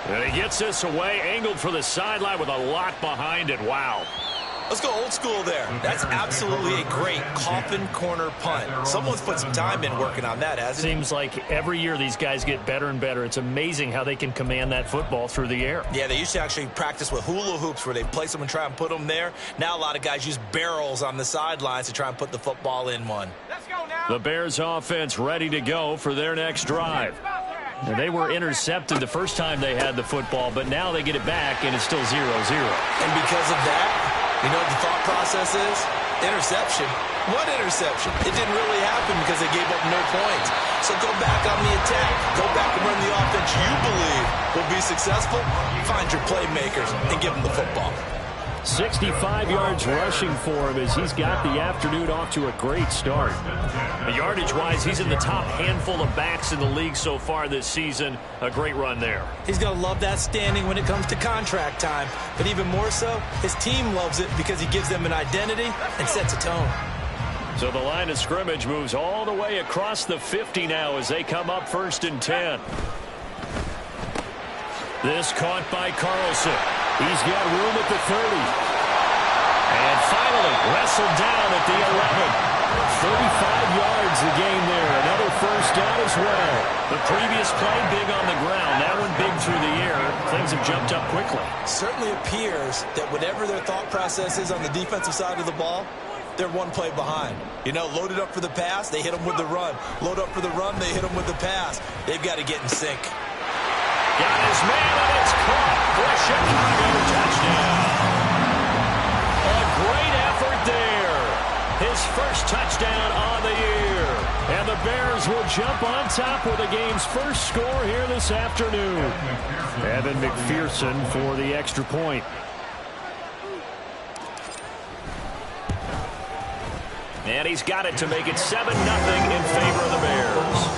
And he gets this away, angled for the sideline with a lot behind it. Wow. Let's go old school there. That's absolutely a great coffin corner punt. Someone's put some time in working on that, hasn't it? Seems like every year these guys get better and better. It's amazing how they can command that football through the air. Yeah, they used to actually practice with hula hoops where they place them and try and put them there. Now a lot of guys use barrels on the sidelines to try and put the football in one. Let's go now. The Bears offense ready to go for their next drive. And they were intercepted the first time they had the football, but now they get it back, and it's still 0-0. And because of that, you know what the thought process is? Interception. What interception? It didn't really happen because they gave up no points. So go back on the attack. Go back and run the offense you believe will be successful. Find your playmakers and give them the football. 65 yards rushing for him as he's got the afternoon off to a great start. Yardage-wise, he's in the top handful of backs in the league so far this season. A great run there. He's going to love that standing when it comes to contract time. But even more so, his team loves it because he gives them an identity and sets a tone. So the line of scrimmage moves all the way across the 50 now as they come up 1st and 10. This caught by Carlson. He's got room at the 30. And finally wrestled down at the 11. 35 yards the game there. Another first down as well. The previous play big on the ground. That one big through the air. Things have jumped up quickly. Certainly appears that whatever their thought process is on the defensive side of the ball, they're one play behind. You know, loaded up for the pass, they hit them with the run. Load up for the run, they hit them with the pass. They've got to get in sync. Got his man, and it's caught for a Chicago touchdown. A great effort there. His first touchdown on the year. And the Bears will jump on top with the game's first score here this afternoon. Evan McPherson for the extra point. And he's got it to make it 7-0 in favor of the Bears.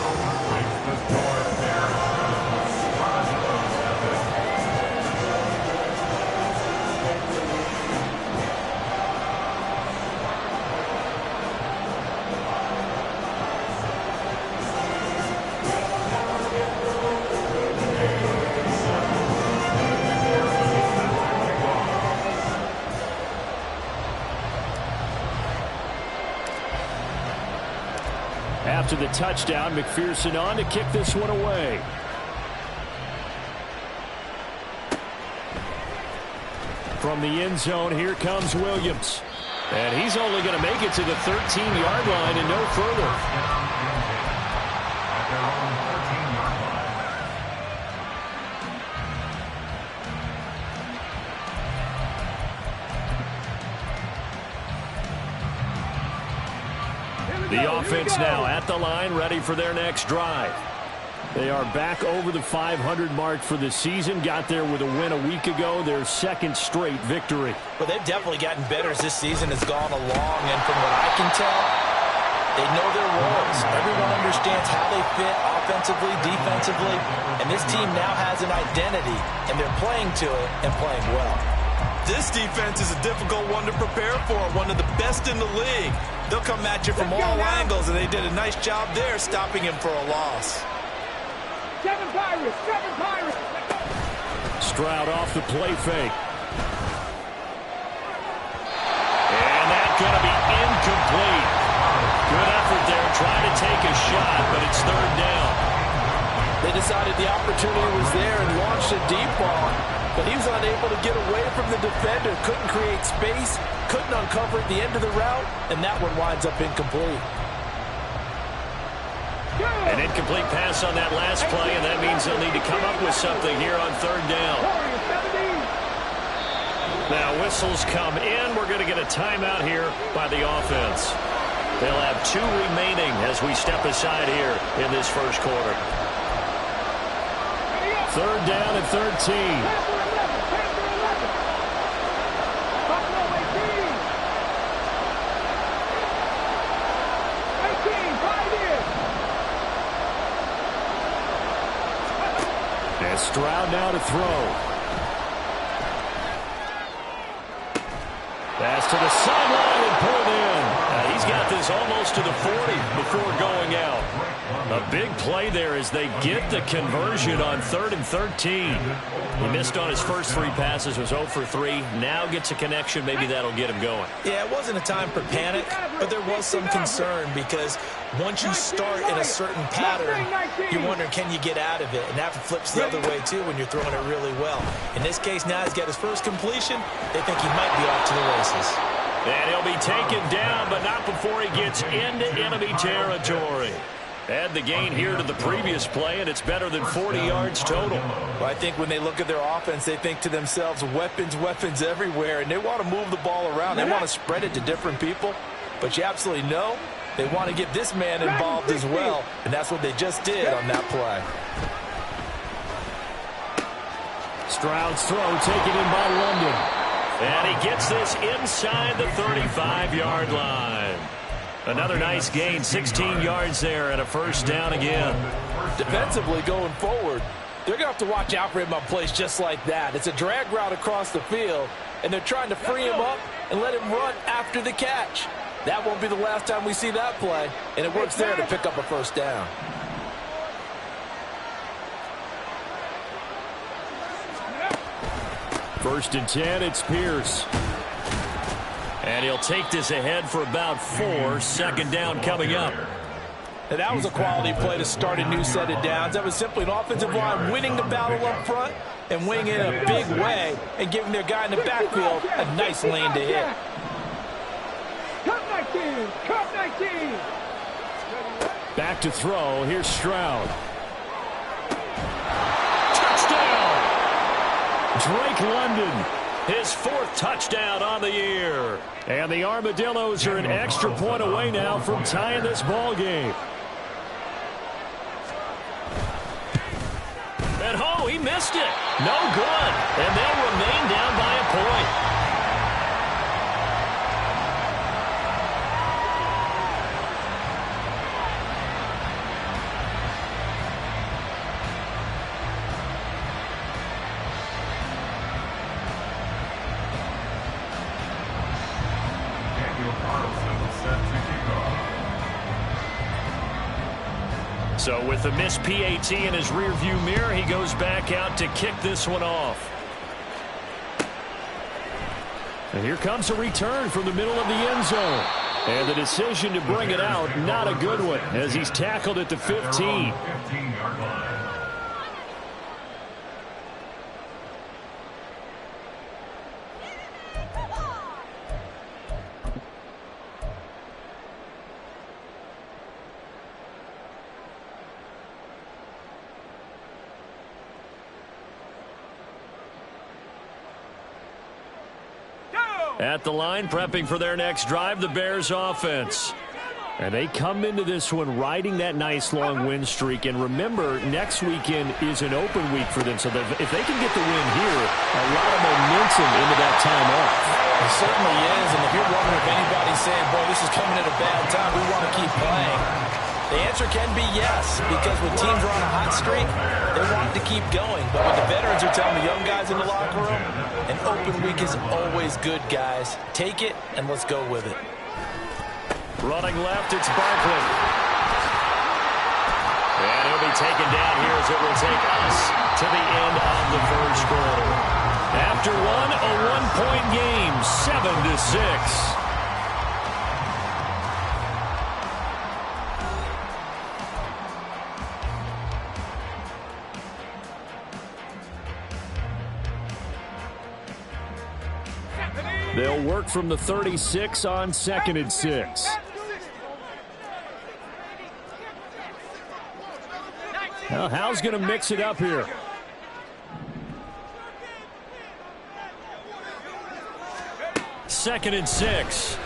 After the touchdown, McPherson on to kick this one away. From the end zone, here comes Williams. And he's only going to make it to the 13-yard line and no further. The offense now at the line, ready for their next drive. They are back over the 500 mark for the season. Got there with a win a week ago, their second straight victory. Well, they've definitely gotten better as this season has gone along, and from what I can tell, they know their roles. Everyone understands how they fit offensively, defensively, and this team now has an identity, and they're playing to it and playing well. This defense is a difficult one to prepare for, one of the best in the league. They'll come at you from all angles, and they did a nice job there stopping him for a loss. Seven Pirates! Stroud off the play fake. And that's going to be incomplete. Good effort there, trying to take a shot, but it's 3rd down. They decided the opportunity was there and launched a deep ball, but he was unable to get away from the defender, couldn't create space, couldn't uncover at the end of the route, and that one winds up incomplete. An incomplete pass on that last play, and that means they'll need to come up with something here on 3rd down. Now whistles come in. We're going to get a timeout here by the offense. They'll have 2 remaining as we step aside here in this first quarter. 3rd down and 13. And Stroud now to throw. Pass to the sideline and pulled in. He's got this is almost to the 40 before going out. A big play there as they get the conversion on 3rd and 13. He missed on his first 3 passes, was 0 for 3. Now gets a connection. Maybe that'll get him going. Yeah, it wasn't a time for panic, but there was some concern because once you start in a certain pattern, you're wondering, can you get out of it? And that flips the other way, too, when you're throwing it really well. In this case, now he's got his first completion. They think he might be off to the races. And he'll be taken down, but not before he gets into enemy territory. Add the gain here to the previous play, and it's better than 40 yards total. Well, I think when they look at their offense, they think to themselves, weapons, weapons everywhere, and they want to move the ball around. They want to spread it to different people, but you absolutely know they want to get this man involved as well, and that's what they just did on that play. Stroud's throw taken in by London. And he gets this inside the 35-yard line. Another nice gain, 16 yards there, and a first down again. Defensively going forward, they're going to have to watch out for him on plays just like that. It's a drag route across the field, and they're trying to free him up and let him run after the catch. That won't be the last time we see that play, and it works there to pick up a first down. First and 10, it's Pierce. And he'll take this ahead for about 4. Second down coming up. And that was a quality play to start a new set of downs. That was simply an offensive line winning the battle up front and winning it in a big way and giving their guy in the backfield a nice lane to hit. Cut 19! Cut 19! Back to throw. Here's Stroud. Drake London, his 4th touchdown on the year. And the Armadillos are an extra point away now from tying this ball game. And oh, he missed it. No good. And they'll remain down by a point. So with the missed PAT in his rearview mirror, he goes back out to kick this one off. And here comes a return from the middle of the end zone. And the decision to bring it out, not a good one, as he's tackled at the 15. At the line, prepping for their next drive, the Bears offense. And they come into this one riding that nice long win streak. And remember, next weekend is an open week for them. So if they can get the win here, a lot of momentum into that time off. It certainly is. And if you're wondering if anybody's saying, boy, this is coming at a bad time, we want to keep playing, the answer can be yes, because when teams are on a hot streak, they want to keep going. But when the veterans are telling the young guys in the locker room, an open week is always good, guys. Take it, and let's go with it. Running left, it's Barkley. And he'll be taken down here as it will take us to the end of the first quarter. After one, a one-point game, 7-6. They'll work from the 36 on 2nd and 6. Now, Hal's going to mix it up here. Second and 6.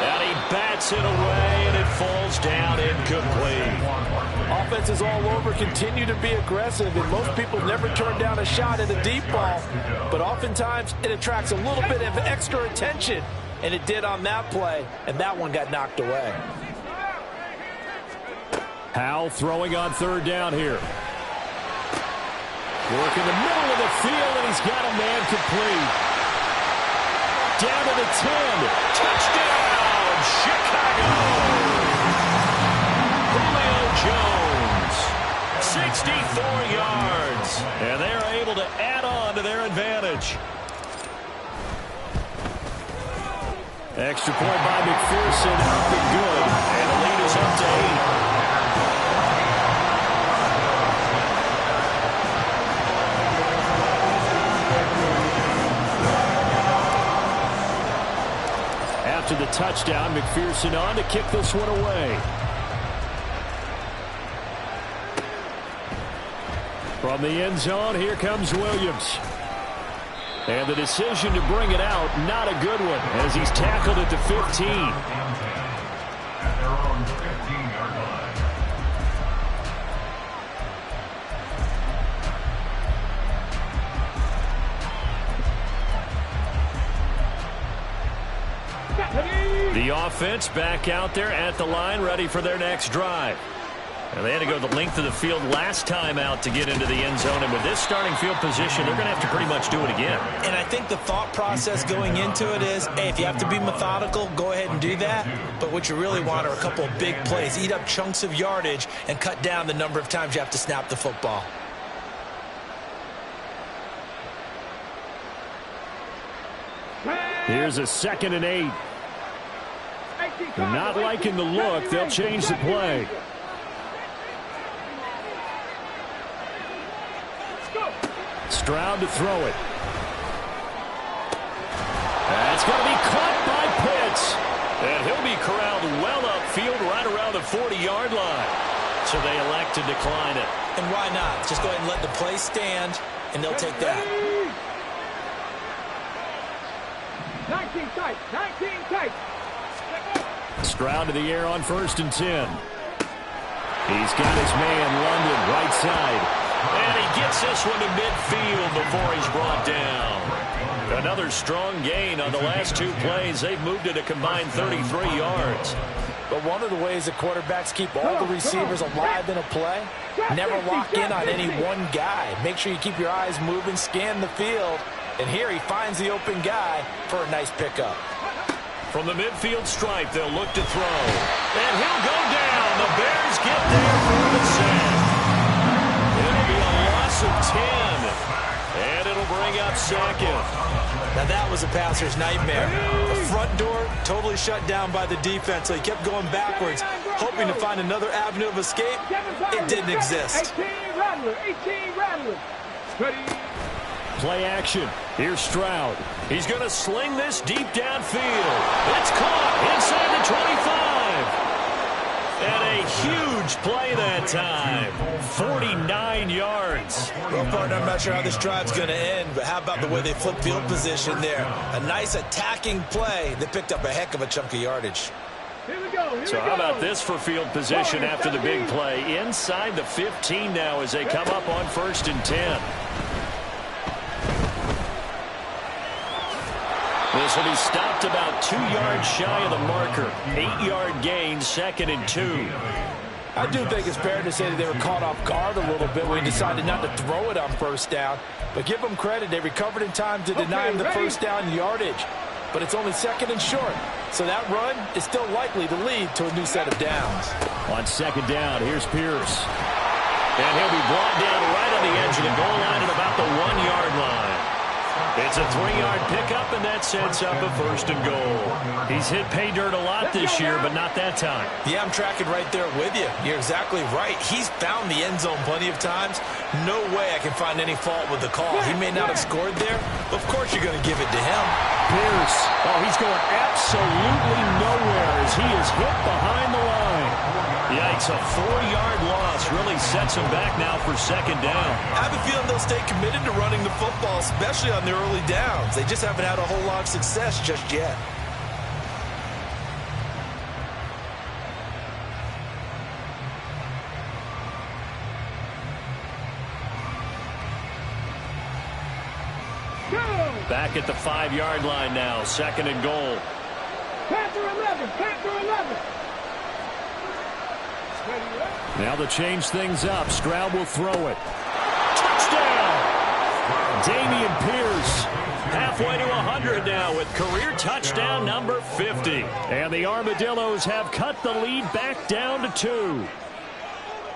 And he bats it away, and it falls down incomplete. Offenses all over continue to be aggressive, and most people never turn down a shot at a deep ball. But oftentimes, it attracts a little bit of extra attention, and it did on that play, and that one got knocked away. Hal throwing on 3rd down here. Work in the middle of the field, and he's got a man complete. Down to the 10. Touchdown, Chicago. Julio Jones, 64 yards. And they're able to add on to their advantage. Extra point by McPherson, up and good. And the lead is up to 8. After the touchdown, McPherson on to kick this one away. From the end zone, here comes Williams. And the decision to bring it out, not a good one, as he's tackled at the 15. At their own 15-yard line. The offense back out there at the line, ready for their next drive. And they had to go the length of the field last time out to get into the end zone. And with this starting field position, they're going to have to pretty much do it again. And I think the thought process going into it is, hey, if you have to be methodical, go ahead and do that. But what you really want are a couple of big plays. Eat up chunks of yardage and cut down the number of times you have to snap the football. Here's a 2nd and 8. They're not liking the look. They'll change the play. Stroud to throw it. That's going to be caught by Pitts. And he'll be corralled well upfield right around the 40-yard line. So they elect to decline it. And why not? Just go ahead and let the play stand, and they'll take that. 19 tight, 19 tight. Stroud to the air on 1st and 10. He's got his man, London, right side. And he gets this one to midfield before he's brought down. Another strong gain on the last 2 plays. They've moved it a combined 33 yards. But one of the ways that quarterbacks keep all the receivers alive in a play, never lock in on any one guy. Make sure you keep your eyes moving, scan the field. And here he finds the open guy for a nice pickup. From the midfield stripe, they'll look to throw. And he'll go down. The Bears get there for the sack. It'll be a loss of 10. And it'll bring up 2nd. Now that was a passer's nightmare. The front door totally shut down by the defense, so he kept going backwards, hoping to find another avenue of escape. It didn't exist. 18 Rattler, 18 Rattler. Ready. Play action. Here's Stroud. He's going to sling this deep downfield. It's caught inside the 25. And a huge play that time. 49 yards. Well, partner, I'm not sure how this drive's going to end, but how about the way they flip field position there? A nice attacking play that picked up a heck of a chunk of yardage. Here we go. So how about this for field position after the big play? Inside the 15 now as they come up on 1st and 10. This will be stopped about 2 yards shy of the marker. 8-yard gain, 2nd and 2. I do think it's fair to say that they were caught off guard a little bit when he decided not to throw it on 1st down. But give them credit. They recovered in time to deny him the 1st down yardage. But it's only 2nd and short. So that run is still likely to lead to a new set of downs. On 2nd down, here's Pierce. And he'll be brought down right on the edge of the goal line at about the 1-yard line. It's a 3-yard pickup, and that sets up a 1st and goal. He's hit pay dirt a lot this year, but not that time. Yeah, I'm tracking right there with you. You're exactly right. He's found the end zone plenty of times. No way I can find any fault with the call. He may not have scored there, but of course you're going to give it to him. Pierce, oh, he's going absolutely nowhere as he is hit behind the line. Yikes, a 4-yard loss really sets him back now for 2nd down. I have a feeling they'll stay committed to running the football, especially on their early downs. They just haven't had a whole lot of success just yet. Back at the 5-yard line now, 2nd and goal. Panther 11, Panther 11. Now to change things up, Stroud will throw it. Touchdown! Dameon Pierce. Halfway to 100 now with career touchdown number 50. And the Armadillos have cut the lead back down to 2.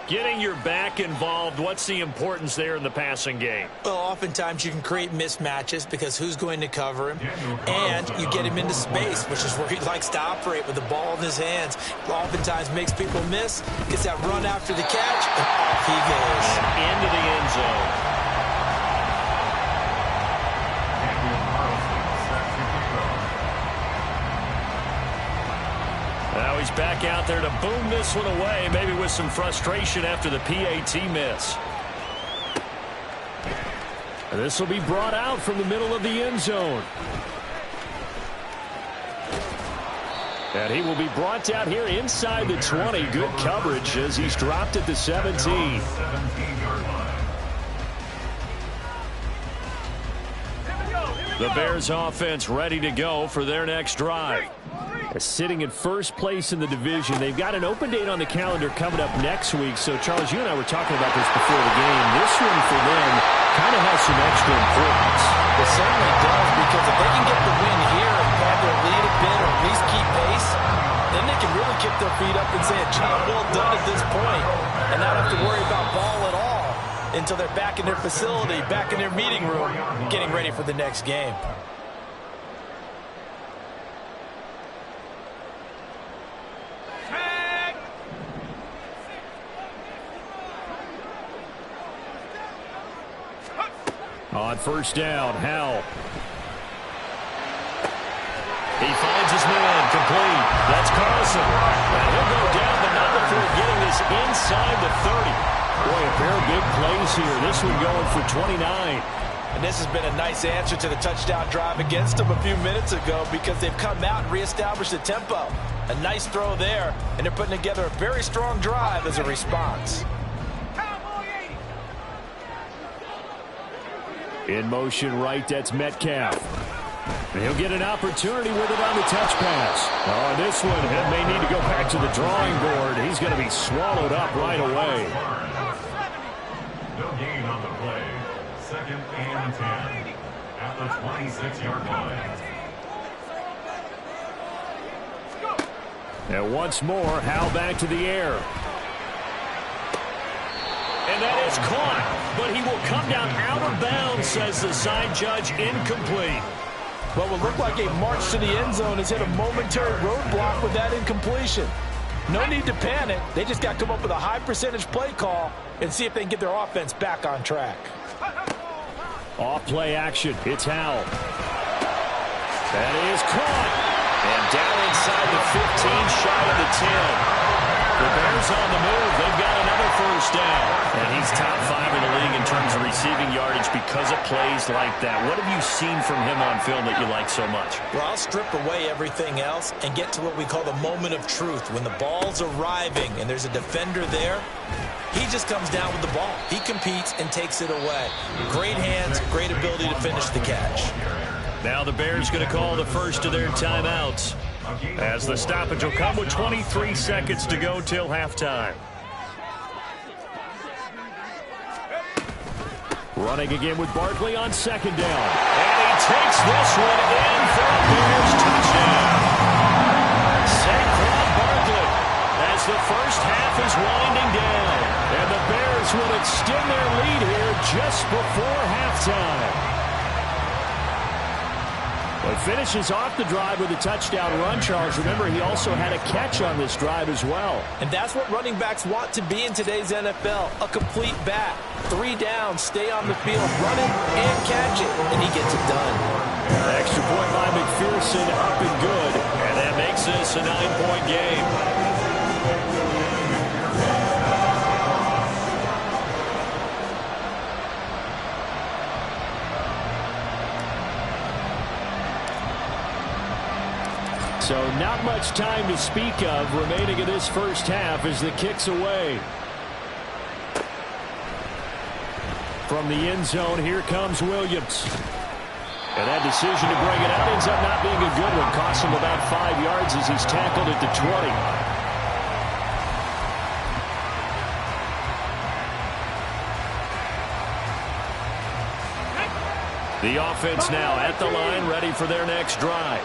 Getting your back involved, what's the importance there in the passing game? Well, oftentimes you can create mismatches because who's going to cover him? And you get him into space, which is where he likes to operate with the ball in his hands. Oftentimes makes people miss, gets that run after the catch, and off he goes. Into the end zone. Now he's back out there to boom this one away, maybe with some frustration after the PAT miss. And this will be brought out from the middle of the end zone. And he will be brought down here inside the 20. Good coverage as he's dropped at the 17. The Bears offense ready to go for their next drive. Sitting in first place in the division. They've got an open date on the calendar coming up next week. So, Charles, you and I were talking about this before the game. This one for them kind of has some extra importance. It certainly does, because if they can get the win here and pad their lead a bit or at least keep pace, then they can really kick their feet up and say a job well done at this point and not have to worry about ball at all until they're back in their facility, back in their meeting room, getting ready for the next game. On first down, Howell. He finds his man, complete. That's Carlson. And he'll go down, but not before getting this inside the 30. Boy, a pair of big plays here. This one going for 29. And this has been a nice answer to the touchdown drive against them a few minutes ago, because they've come out and reestablished the tempo. A nice throw there, and they're putting together a very strong drive as a response. In motion right, that's Metcalf. And he'll get an opportunity with it on the touch pass. Oh, this one, he may need to go back to the drawing board. He's going to be swallowed up right away. No gain on the play. 2nd and 10 at the 26-yard line. And once more, Howell back to the air. And that is caught, but he will come down out of bounds, says the side judge, incomplete. What will look like a march to the end zone has hit a momentary roadblock with that incompletion. No need to panic. They just got to come up with a high percentage play call and see if they can get their offense back on track. Off play action. It's Howell. That is caught. And down inside the 15, shy of the 10. The Bears on the move. They've got another first down. And he's top 5 in the league in terms of receiving yardage because of plays like that. What have you seen from him on film that you like so much? Well, I'll strip away everything else and get to what we call the moment of truth. When the ball's arriving and there's a defender there, he just comes down with the ball. He competes and takes it away. Great hands, great ability to finish the catch. Now the Bears going to call the first of their timeouts, as the stoppage will come with 23 seconds to go till halftime. Running again with Barkley on 2nd down. And he takes this one in for a Bears touchdown. Saquon Barkley as the first half is winding down. And the Bears will extend their lead here just before halftime. But finishes off the drive with a touchdown run, Charles. Remember, he also had a catch on this drive as well. And that's what running backs want to be in today's NFL, a complete back. 3 downs, stay on the field, run it, and catch it, and he gets it done. Extra point by McPherson, up and good. And that makes this a 9-point game. So not much time to speak of remaining in this first half as the kick's away. From the end zone, here comes Williams. And that decision to bring it out ends up not being a good one. Costs him about 5 yards as he's tackled at the 20. The offense now at the line, ready for their next drive.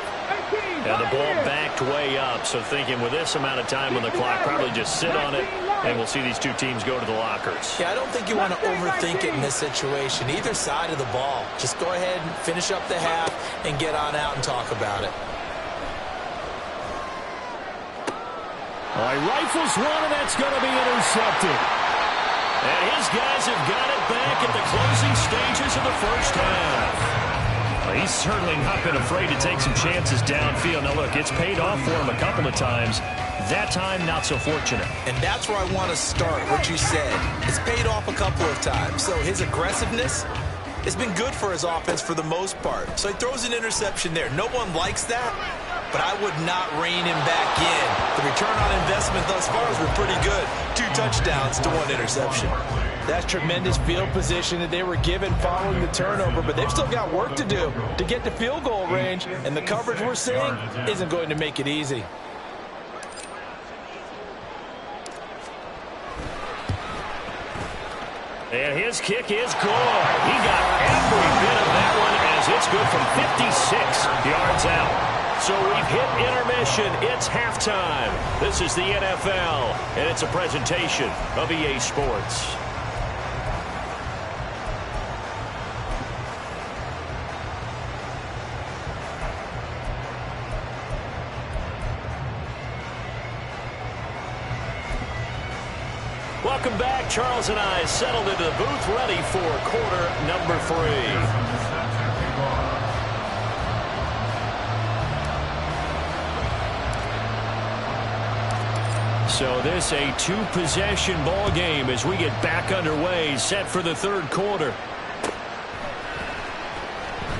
And the ball backed way up, so thinking with this amount of time on the clock, probably just sit on it, and we'll see these two teams go to the lockers. Yeah, I don't think you want to overthink it in this situation, either side of the ball. Just go ahead and finish up the half and get on out and talk about it. All right, rifles one, and that's going to be intercepted. And his guys have got it back at the closing stages of the first half. Well, he's certainly not been afraid to take some chances downfield. Now, look, it's paid off for him a couple of times. That time, not so fortunate. And that's where I want to start, what you said. It's paid off a couple of times. So his aggressiveness has been good for his offense for the most part. So he throws an interception there. No one likes that, but I would not rein him back in. The return on investment thus far has been pretty good. 2 touchdowns to 1 interception. That's tremendous field position that they were given following the turnover, but they've still got work to do to get to field goal range, and the coverage we're seeing isn't going to make it easy. And his kick is good. He got every bit of that one as it's good from 56 yards out. So we've hit intermission. It's halftime. This is the NFL, and it's a presentation of EA Sports. Welcome back. Charles and I settled into the booth, ready for quarter number 3. So this a 2-possession ball game as we get back underway, set for the third quarter.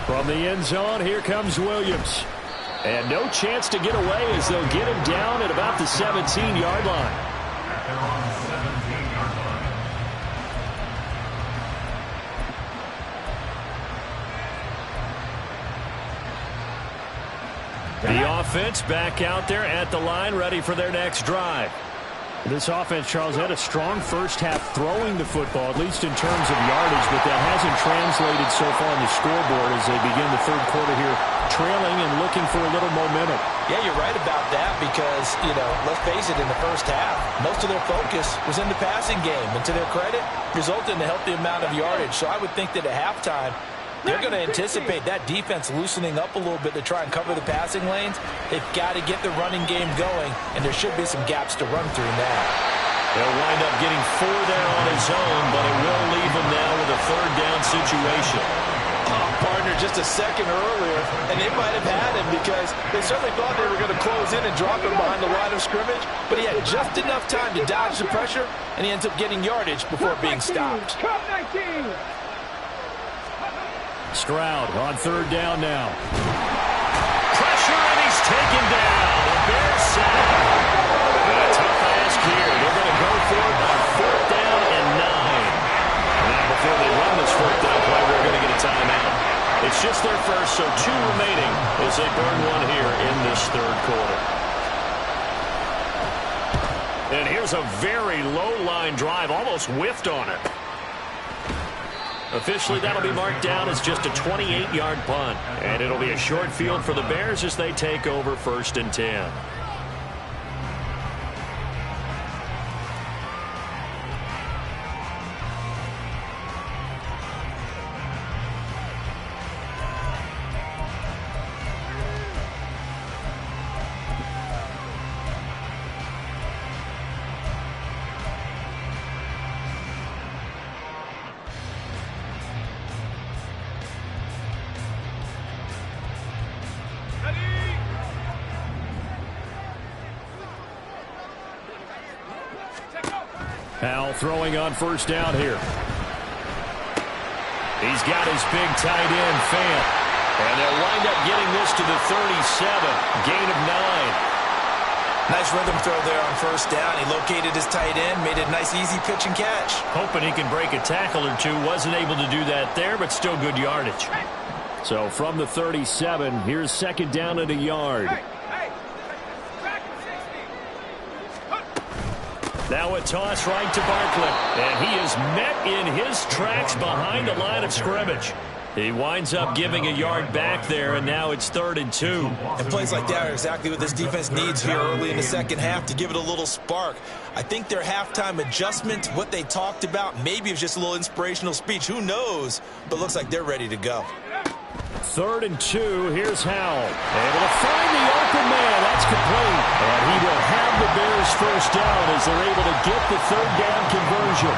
From the end zone, here comes Williams. And no chance to get away as they'll get him down at about the 17-yard line. The offense back out there at the line, ready for their next drive. This offense, Charles, had a strong first half throwing the football, at least in terms of yardage, but that hasn't translated so far on the scoreboard as they begin the third quarter here, trailing and looking for a little momentum. Yeah, you're right about that because, let's face it, in the first half, most of their focus was in the passing game, and to their credit, resulted in a healthy amount of yardage. So I would think that at halftime, they're going to anticipate that defense loosening up a little bit to try and cover the passing lanes. They've got to get the running game going, and there should be some gaps to run through now. They'll wind up getting 4 there on his own, but it will leave him now with a third down situation. Oh, partner, just a second earlier, and they might have had him because they certainly thought they were going to close in and drop him behind the line of scrimmage, but he had just enough time to dodge the pressure, and he ends up getting yardage before being stopped. Stroud on third down now. Pressure, and he's taken down. The Bears sack. A tough ask here. They're going to go for it on 4th down and 9. Now, before they run this 4th down play, we're going to get a timeout. It's just their first, so 2 remaining as they burn one here in this third quarter. And here's a very low-line drive, almost whiffed on it. Officially, that'll be marked down as just a 28-yard punt. And it'll be a short field for the Bears as they take over 1st and 10. Powell throwing on 1st down here. He's got his big tight end, Fant. And they'll wind up getting this to the 37. Gain of 9. Nice rhythm throw there on 1st down. He located his tight end, made a nice easy pitch and catch. Hoping he can break a tackle or two. Wasn't able to do that there, but still good yardage. So from the 37, here's 2nd down and a yard. Now a toss right to Barkley. And he is met in his tracks behind the line of scrimmage. He winds up giving a yard back there, and now it's 3rd and 2. And plays like that are exactly what this defense needs here early in the second half to give it a little spark. I think their halftime adjustment, what they talked about, maybe it was just a little inspirational speech. Who knows? But looks like they're ready to go. 3rd and 2. Here's Howell. Able to find the open man. That's complete. And he will have the Bears first down as they're able to get the 3rd down conversion.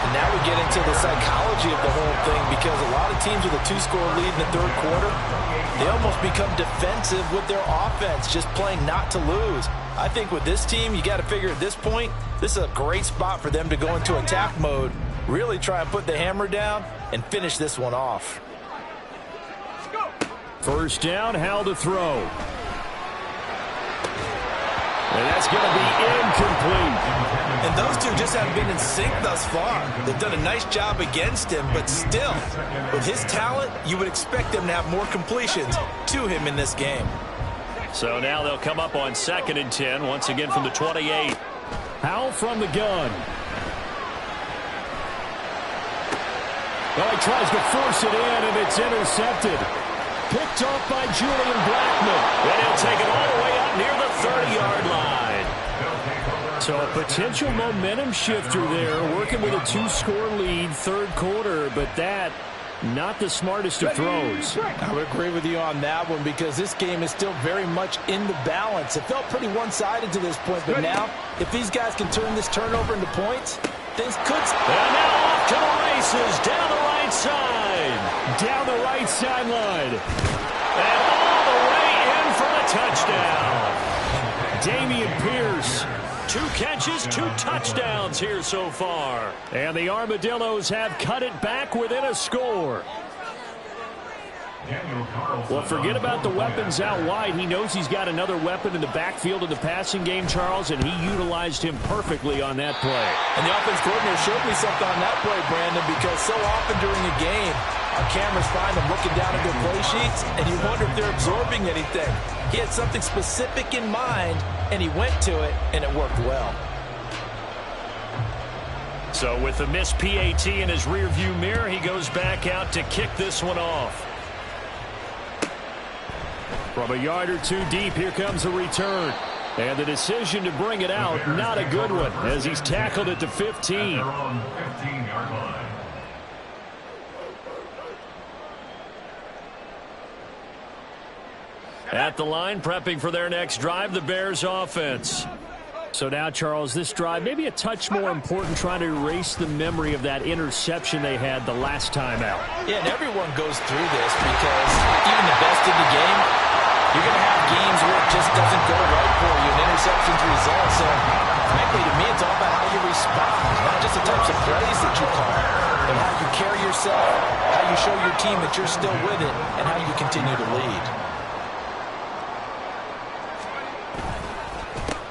And now we get into the psychology of the whole thing, because a lot of teams with a 2-score lead in the 3rd quarter, they almost become defensive with their offense, just playing not to lose. I think with this team, you got to figure at this point, this is a great spot for them to go into attack mode, really try and put the hammer down and finish this one off. First down, Howell to throw. And that's going to be incomplete. And those two just haven't been in sync thus far. They've done a nice job against him, but still, with his talent, you would expect them to have more completions to him in this game. So now they'll come up on 2nd and 10, once again from the 28. Howell from the gun. Well, he tries to force it in, and it's intercepted. Picked off by Julian Blackman. And he'll take it all the way up near the 30-yard line. So a potential momentum shifter there, working with a 2-score lead, 3rd quarter, but that not the smartest of throws. I would agree with you on that one, because this game is still very much in the balance. It felt pretty one-sided to this point, but now, if these guys can turn this turnover into points, things could... And now off to the races, down the right side. Down the right sideline. And all the way in for the touchdown. Dameon Pierce. 2 catches, 2 touchdowns here so far. And the Armadillos have cut it back within a score. Well, forget about the weapons out wide. He knows he's got another weapon in the backfield of the passing game, Charles, and he utilized him perfectly on that play. And the offense coordinator showed me something on that play, Brandon, because so often during a game, our cameras find them looking down at their play sheets, and you wonder if they're absorbing anything. He had something specific in mind, and he went to it, and it worked well. So with the missed PAT in his rearview mirror, he goes back out to kick this one off. From a yard or 2 deep, here comes the return. And the decision to bring it out, not a good one, as he's tackled at the 15. At the line, prepping for their next drive, the Bears offense. So now, Charles, this drive maybe a touch more important, trying to erase the memory of that interception they had the last time out. Yeah, and everyone goes through this, because even the best in the game, you're going to have games where it just doesn't go right for you, and interceptions result. So, frankly, to me, it's all about how you respond, not just the types of plays that you call, but how you carry yourself, how you show your team that you're still with it, and how you continue to lead.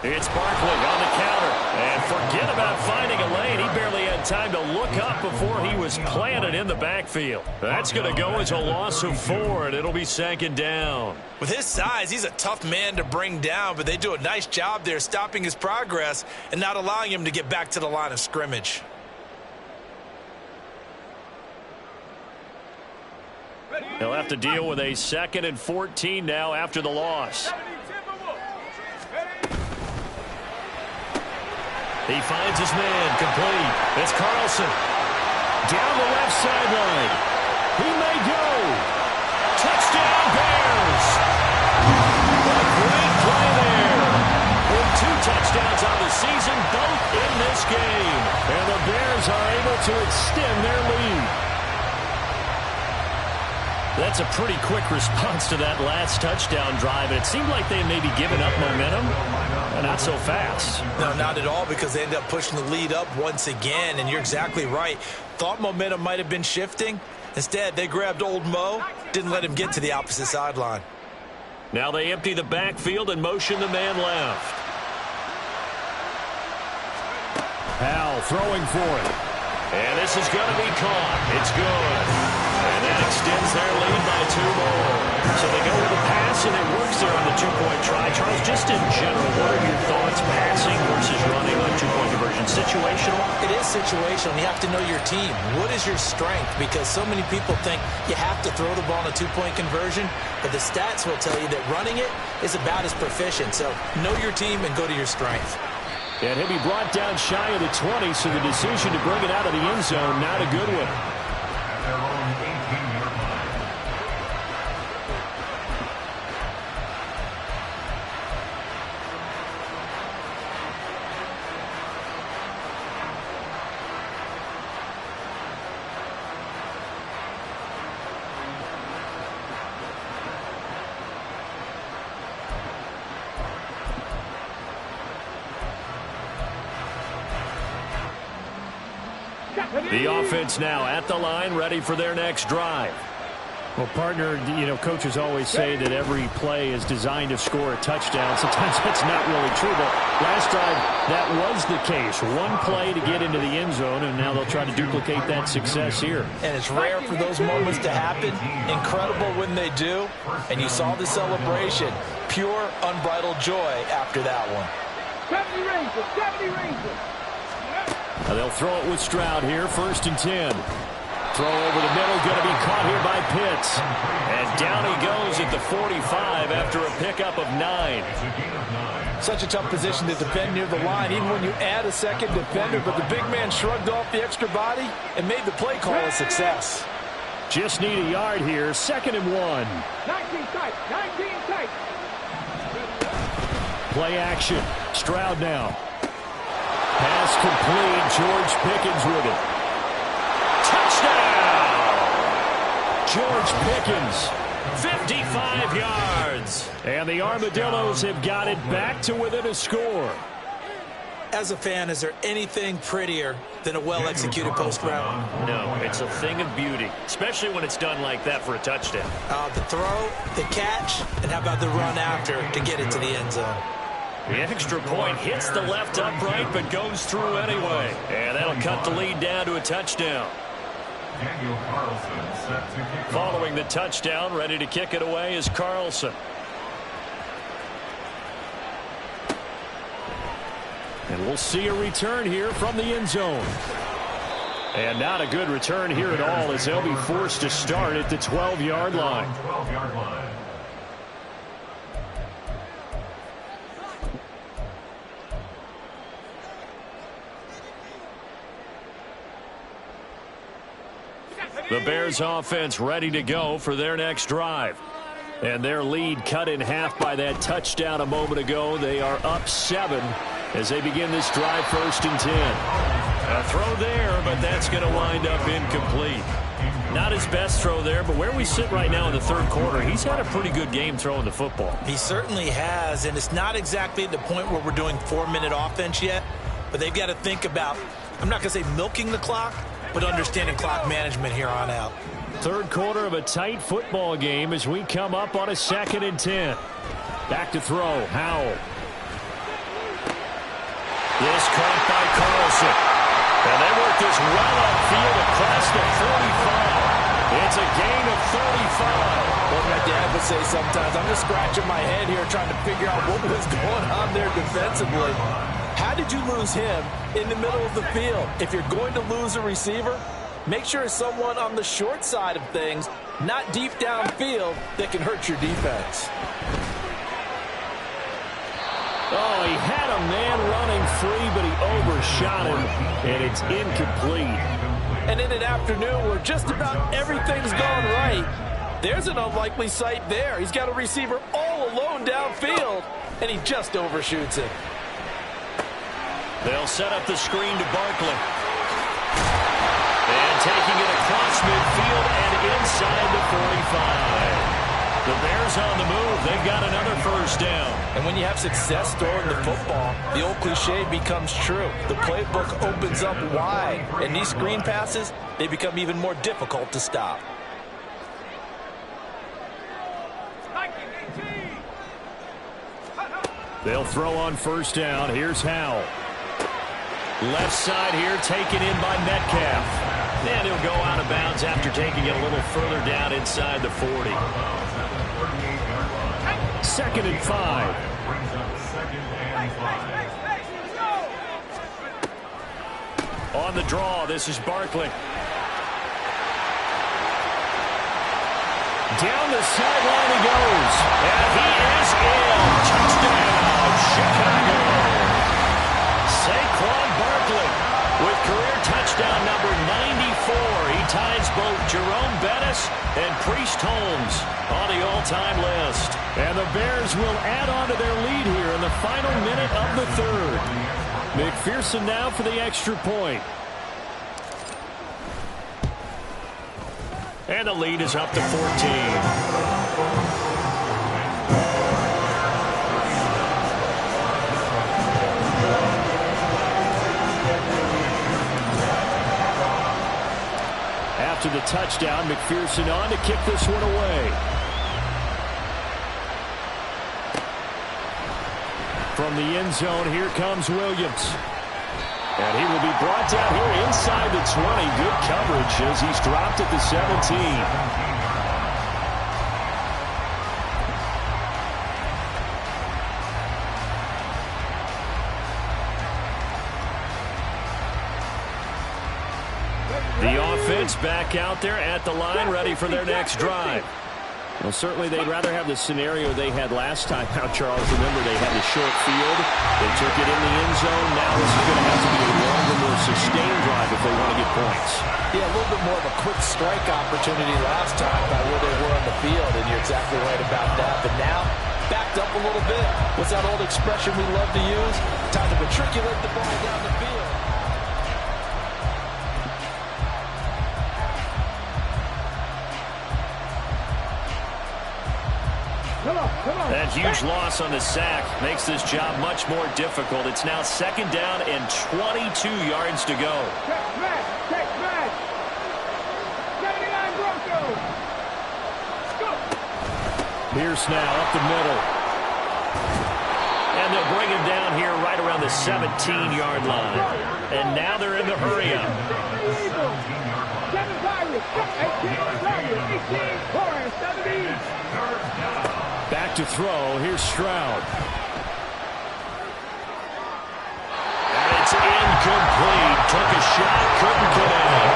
It's Barkley on the counter. And forget about finding a lane. He barely had time to look up before he was planted in the backfield. That's going to go as a loss of 4, and it'll be 2nd down. With his size, he's a tough man to bring down, but they do a nice job there stopping his progress and not allowing him to get back to the line of scrimmage. He'll have to deal with a 2nd and 14 now after the loss. He finds his man, complete. It's Carlson. Down the left sideline. He may go. Touchdown, Bears. A great play there. With 2 touchdowns on the season, both in this game. And the Bears are able to extend their lead. That's a pretty quick response to that last touchdown drive. And it seemed like they had maybe given up momentum. Not so fast. No, not at all, because they end up pushing the lead up once again, and you're exactly right. Thought momentum might have been shifting. Instead, they grabbed old Mo, didn't let him get to the opposite sideline. Now they empty the backfield and motion the man left. Howell throwing for it. And this is going to be caught. It's good. And that extends their lead by 2 more. So they go with a pass, and it works there on the 2-point try. Charles, just in general, what are your thoughts passing versus running on 2-point conversion situations? situational? It is situational. You have to know your team. What is your strength? Because so many people think you have to throw the ball in a two-point conversion, but the stats will tell you that running it is about as proficient. So know your team and go to your strength. And he'll be brought down shy of the 20, so the decision to bring it out of the end zone, not a good one. At their own 18-yard line. The offense now at the line, ready for their next drive. Well, partner, you know, coaches always say that every play is designed to score a touchdown. Sometimes that's not really true, but last time that was the case. One play to get into the end zone, and now they'll try to duplicate that success here. And it's rare for those moments to happen. Incredible when they do. And you saw the celebration. Pure, unbridled joy after that one. 70 Rangers, 70 Rangers. Now they'll throw it with Stroud here, 1st and 10. Throw over the middle, going to be caught here by Pitts. And down he goes at the 45 after a pickup of 9. Such a tough position to defend near the line, even when you add a second defender. But the big man shrugged off the extra body and made the play call a success. Just need a yard here, 2nd and 1. 19 tight, 19 tight. Play action. Stroud now. Pass complete. George Pickens with it. Touchdown! George Pickens, 55 yards. And the Armadillos have got it back to within a score. As a fan, is there anything prettier than a well-executed post route? No, it's a thing of beauty, especially when it's done like that for a touchdown. The throw, the catch, and how about the run after to get it to the end zone? The extra point hits the left upright, but goes through anyway. And that'll cut the lead down to a touchdown. Daniel Carlson set to kick off. Following the touchdown, ready to kick it away is Carlson. And we'll see a return here from the end zone. And not a good return here at all, as they'll be forced to start at the 12-yard line. 12-yard line. The Bears offense ready to go for their next drive. And their lead cut in half by that touchdown a moment ago. They are up 7 as they begin this drive, 1st and 10. A throw there, but that's going to wind up incomplete. Not his best throw there, but where we sit right now in the 3rd quarter, he's had a pretty good game throwing the football. He certainly has, and it's not exactly at the point where we're doing 4-minute offense yet, but they've got to think about, I'm not going to say milking the clock, but understanding clock management here on out. 3rd quarter of a tight football game as we come up on a 2nd and 10. Back to throw, Howell. This caught by Carlson. And they work this well upfield across the 45. It's a gain of 35. What my dad would say sometimes, I'm just scratching my head here trying to figure out what was going on there defensively. How did you lose him in the middle of the field? If you're going to lose a receiver, make sure it's someone on the short side of things, not deep downfield, that can hurt your defense. Oh, he had a man running free, but he overshot him, and it's incomplete. And in an afternoon where just about everything's gone right, there's an unlikely sight there. He's got a receiver all alone downfield, and he just overshoots it. They'll set up the screen to Barkley. And taking it across midfield and inside the 45. The Bears on the move. They've got another 1st down. And when you have success throwing the football, the old cliche becomes true. The playbook opens up wide. And these screen passes, they become even more difficult to stop. They'll throw on 1st down. Here's Howell. Left side here, taken in by Metcalf. And he'll go out of bounds after taking it a little further down inside the 40. 2nd and 5. On the draw, this is Barkley. Down the sideline he goes. And he is in. Touchdown, Chicago. Saquon Barkley with career touchdown number 94. He ties both Jerome Bettis and Priest Holmes on the all-time list. And the Bears will add on to their lead here in the final minute of the third. McPherson now for the extra point. And the lead is up to 14. After the touchdown, McPherson on to kick this one away. From the end zone, here comes Williams. And he will be brought down here inside the 20. Good coverage as he's dropped at the 17. The offense back out there at the line, ready for their next drive. Well, certainly they'd rather have the scenario they had last time out, Charles. Remember, they had the short field. They took it in the end zone. Now this is going to have to be a longer, more sustained drive if they want to get points. Yeah, a little bit more of a quick strike opportunity last time by where they were on the field, and you're exactly right about that. But now, backed up a little bit. What's that old expression we love to use? Time to matriculate the ball down the field. That huge loss on the sack makes this job much more difficult. It's now 2nd down and 22 yards to go. Check smash. 79 Broncos. Go. Pierce now up the middle. And they'll bring him down here right around the 17-yard line. And now they're in the hurry-up. 7 Pirates. 18 Pirates. 18 Torres. 17. Back to throw. Here's Stroud. And it's incomplete. Took a shot. Couldn't connect.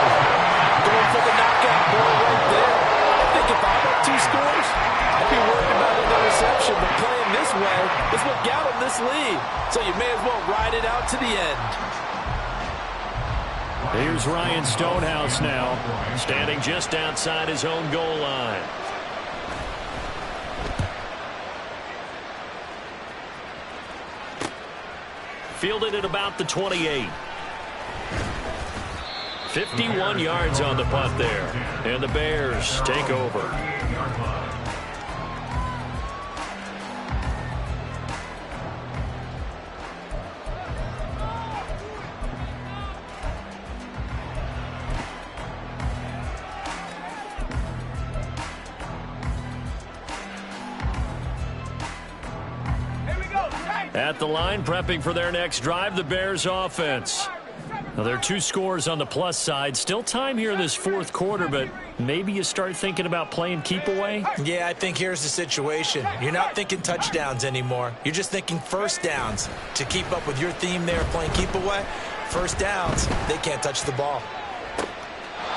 Going for the knockout ball right there. I think if I'm up 2 scores, I'd be worried about an interception. But playing this way is what got him this lead. So you may as well ride it out to the end. Here's Ryan Stonehouse now, standing just outside his own goal line. Fielded at about the 28. 51 yards on the punt there. And the Bears take over. At the line, prepping for their next drive, the Bears offense. Now, there are 2 scores on the plus side. Still time here in this 4th quarter, but maybe you start thinking about playing keep away? Yeah, I think here's the situation. You're not thinking touchdowns anymore. You're just thinking first downs. To keep up with your theme there, playing keep away, first downs, they can't touch the ball.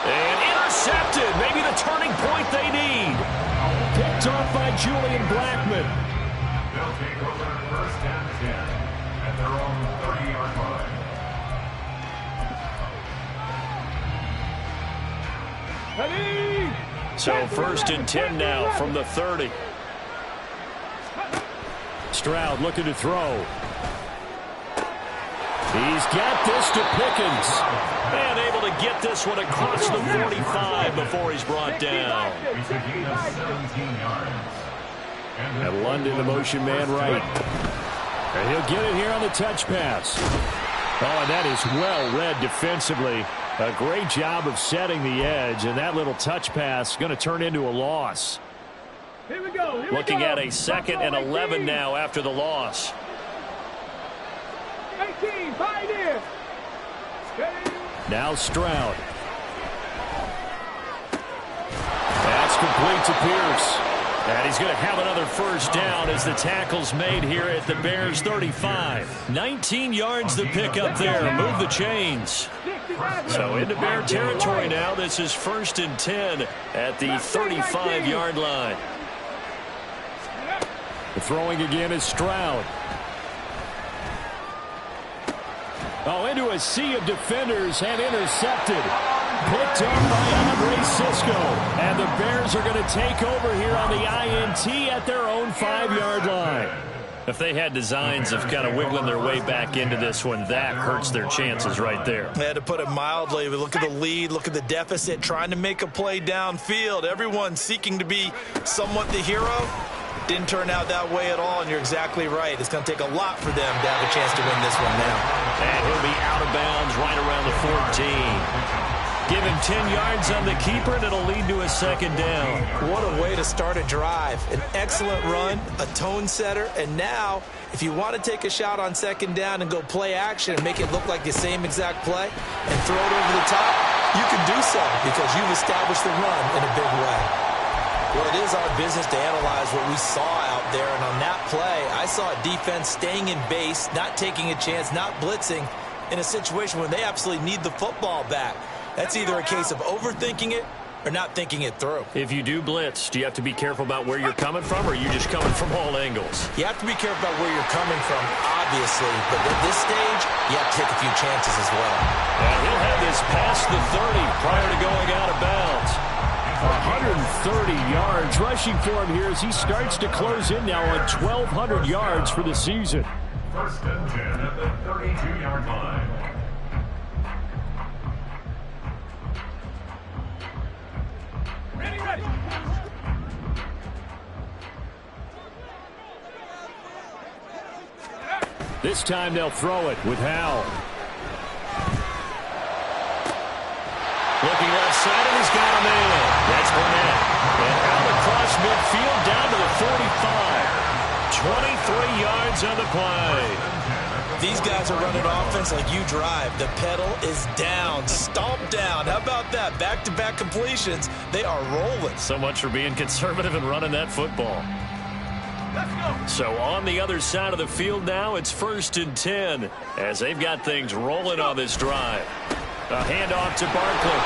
And intercepted. Maybe the turning point they need. Picked off by Julian Blackmon. They'll take over 1st and 10 at their own 30-yard line. So 1st and 10 now from the 30. Stroud looking to throw. He's got this to Pickens. And able to get this one across the 45 before he's brought down. He's a gain of 17 yards. And London, the motion man right. And he'll get it here on the touch pass. Oh, and that is well read defensively. A great job of setting the edge, and that little touch pass going to turn into a loss. Here we go. Looking at a 2nd and 11 now after the loss. 18, Pioneer. Now Stroud. That's complete to Pierce. And he's going to have another first down as the tackle's made here at the Bears 35. 19 yards to pick up there. Move the chains. 60 So into Bear territory now. This is 1st and 10 at the 35-yard line. The throwing again is Stroud. Oh, into a sea of defenders and intercepted. Picked up by Andre Cisco. And the Bears are going to take over here on the INT at their own 5-yard line. If they had designs of kind of wiggling their way back into this one, that hurts their chances right there. They had to put it mildly. Look at the lead, look at the deficit, trying to make a play downfield. Everyone seeking to be somewhat the hero. Didn't turn out that way at all, and you're exactly right. It's going to take a lot for them to have a chance to win this one now. And he'll be out of bounds right around the 14. Give him 10 yards on the keeper, and it'll lead to a 2nd down. What a way to start a drive. An excellent run, a tone setter, and now if you want to take a shot on 2nd down and go play action and make it look like the same exact play and throw it over the top, you can do so because you've established the run in a big way. Well, it is our business to analyze what we saw out there, and on that play, I saw a defense staying in base, not taking a chance, not blitzing in a situation where they absolutely need the football back. That's either a case of overthinking it or not thinking it through. If you do blitz, do you have to be careful about where you're coming from, or are you just coming from all angles? You have to be careful about where you're coming from, obviously, but at this stage, you have to take a few chances as well. And he'll have this past the 30 prior to going out of bounds. 130 yards rushing for him here as he starts to close in now on 1,200 yards for the season. 1st and 10 at the 32-yard line. Ready. This time they'll throw it with Howell. Looking left side, and he's got a man. That's Burnett. And out across midfield down to the 45. 23 yards on the play. These guys are running offense like you drive. The pedal is down, stomped down. How about that? Back-to-back completions. They are rolling. So much for being conservative and running that football. So on the other side of the field now, it's 1st and 10 as they've got things rolling on this drive. A handoff to Barkley.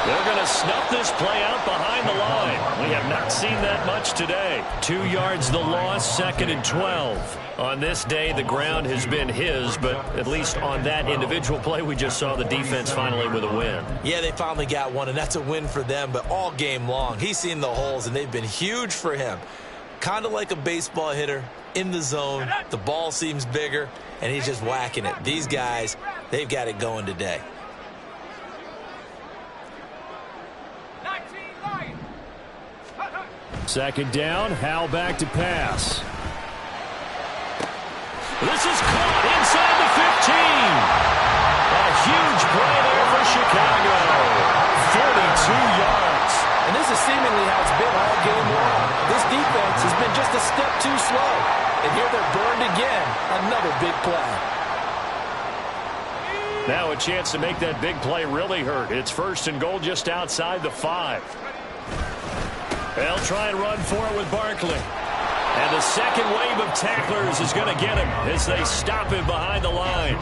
They're going to snuff this play out behind the line. We have not seen that much today. 2 yards the loss, 2nd and 12. On this day, the ground has been his, but at least on that individual play, we just saw the defense finally with a win. Yeah, they finally got one, and that's a win for them, but all game long, he's seen the holes, and they've been huge for him. Kind of like a baseball hitter in the zone. The ball seems bigger, and he's just whacking it. These guys, they've got it going today. Second down, Howell back to pass. This is caught inside the 15. A huge play there for Chicago. 42 yards. And this is seemingly how it's been all game long. This defense has been just a step too slow. And here they're burned again. Another big play. Now a chance to make that big play really hurt. It's 1st and goal just outside the 5. They'll try and run for it with Barkley. And the second wave of tacklers is going to get him as they stop him behind the line.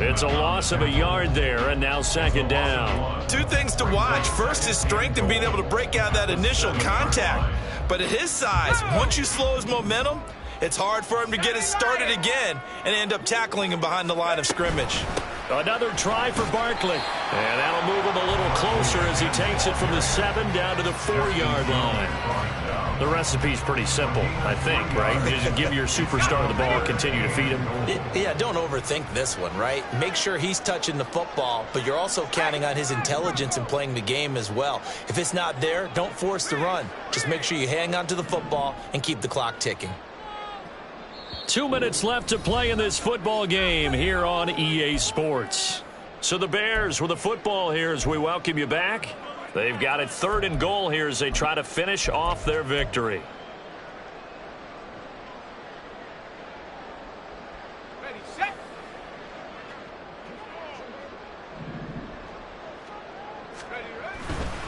It's a loss of a yard there, and now 2nd down. Two things to watch. First, his strength and being able to break out that initial contact. But at his size, once you slow his momentum, it's hard for him to get it started again and end up tackling him behind the line of scrimmage. Another try for Barkley. And that'll move him a little closer as he takes it from the 7 down to the 4-yard line. The recipe's pretty simple, I think, right? Just give your superstar the ball, continue to feed him. Yeah, don't overthink this one, right? Make sure he's touching the football, but you're also counting on his intelligence in playing the game as well. If it's not there, don't force the run. Just make sure you hang on to the football and keep the clock ticking. 2 minutes left to play in this football game here on EA Sports. So the Bears with the football here as we welcome you back. They've got it 3rd and goal here as they try to finish off their victory. Ready, set.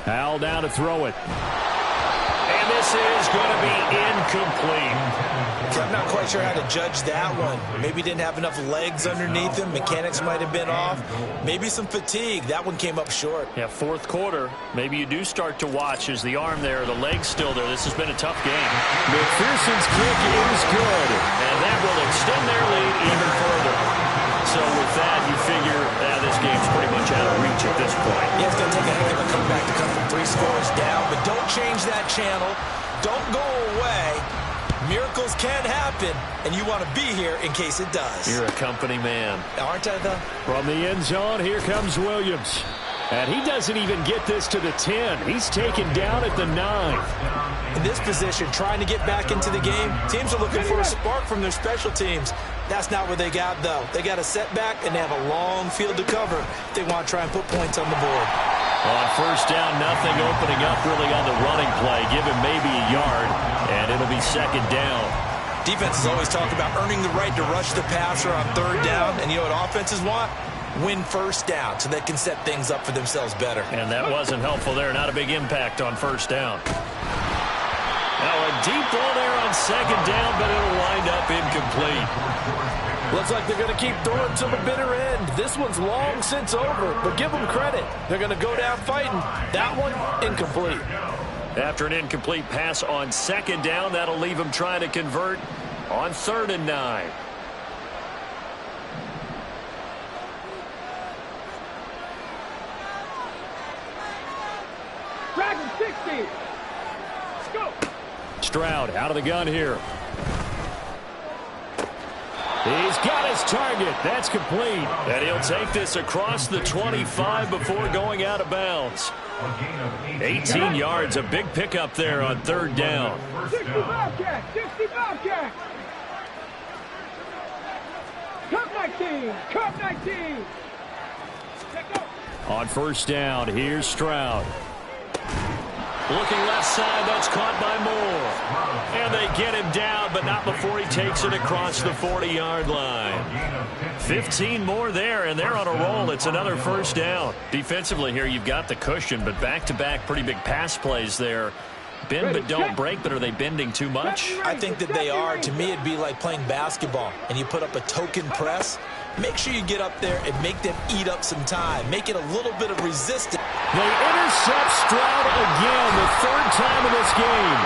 Howell down to throw it. And this is going to be incomplete. I'm not quite sure how to judge that one. Maybe didn't have enough legs underneath him. Mechanics might have been off. Maybe some fatigue. That one came up short. Yeah, fourth quarter. Maybe you do start to watch as the arm there, the leg's still there. This has been a tough game. McPherson's kick is good, and that will extend their lead even further. So with that, you figure this game's pretty much out of reach at this point. Yeah, it's going to take a heck of a comeback to come from 3 scores down, but don't change that channel. Don't go away. Miracles can happen, and you want to be here in case it does. You're a company man. Aren't I, though? From the end zone, here comes Williams. And he doesn't even get this to the 10. He's taken down at the 9. In this position, trying to get back into the game, teams are looking for a spark from their special teams. That's not what they got, though. They got a setback, and they have a long field to cover if they want to try and put points on the board. On first down, nothing opening up really on the running play. Give him maybe a yard, and it'll be second down. Defenses always talk about earning the right to rush the passer on third down, and you know what offenses want? Win first down so they can set things up for themselves better. And that wasn't helpful there. Not a big impact on first down. Now a deep ball there on second down, but it'll wind up incomplete. Looks like they're going to keep throwing to the bitter end. This one's long since over, but give them credit. They're going to go down fighting. That one, incomplete. After an incomplete pass on second down, that'll leave them trying to convert on 3rd and 9. Dragon 60. Let's go. Stroud out of the gun here. He's got his target. That's complete. And he'll take this across the 25 before going out of bounds. 18 yards, a big pickup there on 3rd down. 60 Bobcat. 60 Bobcat. Cup 19. Cup 19. On first down, here's Stroud. Looking left side, that's caught by Moore. And they get him down, but not before he takes it across the 40-yard line. 15 more there, and they're on a roll. It's another first down. Defensively here, you've got the cushion, but back-to-back pretty big pass plays there. Bend but don't break, but are they bending too much? I think that they are. To me, it'd be like playing basketball, and you put up a token press. Make sure you get up there and make them eat up some time. Make it a little bit of resistance. They intercept Stroud again, the 3rd time in this game.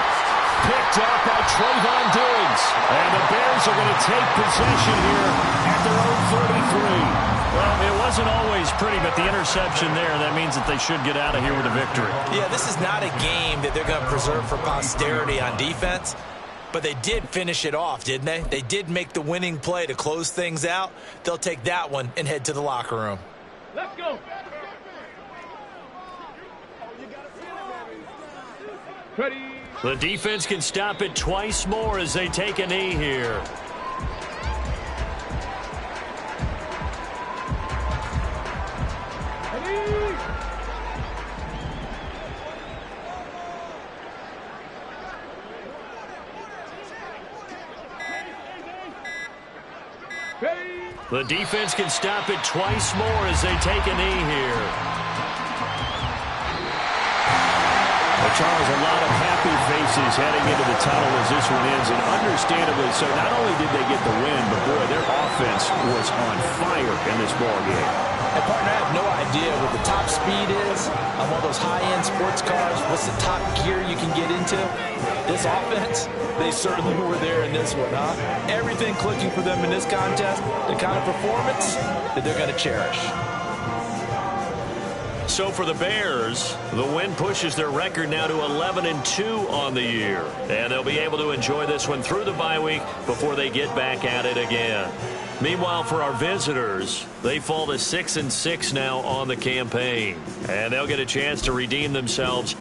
Picked up by Trayvon Diggs. And the Bears are going to take possession here at their own 33. Well, it wasn't always pretty, but the interception there, that means that they should get out of here with a victory. Yeah, this is not a game that they're going to preserve for posterity on defense. But they did finish it off, didn't they? They did make the winning play to close things out. They'll take that one and head to the locker room. Let's go. Ready. The defense can stop it twice more as they take a knee here. Ready. The defense can stop it twice more as they take a knee here. Well, Charles, a lot of happy faces heading into the tunnel as this one ends, and understandably so. Not only did they get the win, but boy, their offense was on fire in this ballgame. And partner, I have no idea what the top speed is on one of those high-end sports cars. What's the top gear you can get into? This offense, they certainly were there in this one, huh? Everything clicking for them in this contest, the kind of performance that they're going to cherish. So for the Bears, the win pushes their record now to 11-2 on the year. And they'll be able to enjoy this one through the bye week before they get back at it again. Meanwhile, for our visitors, they fall to 6-6 now on the campaign. And they'll get a chance to redeem themselves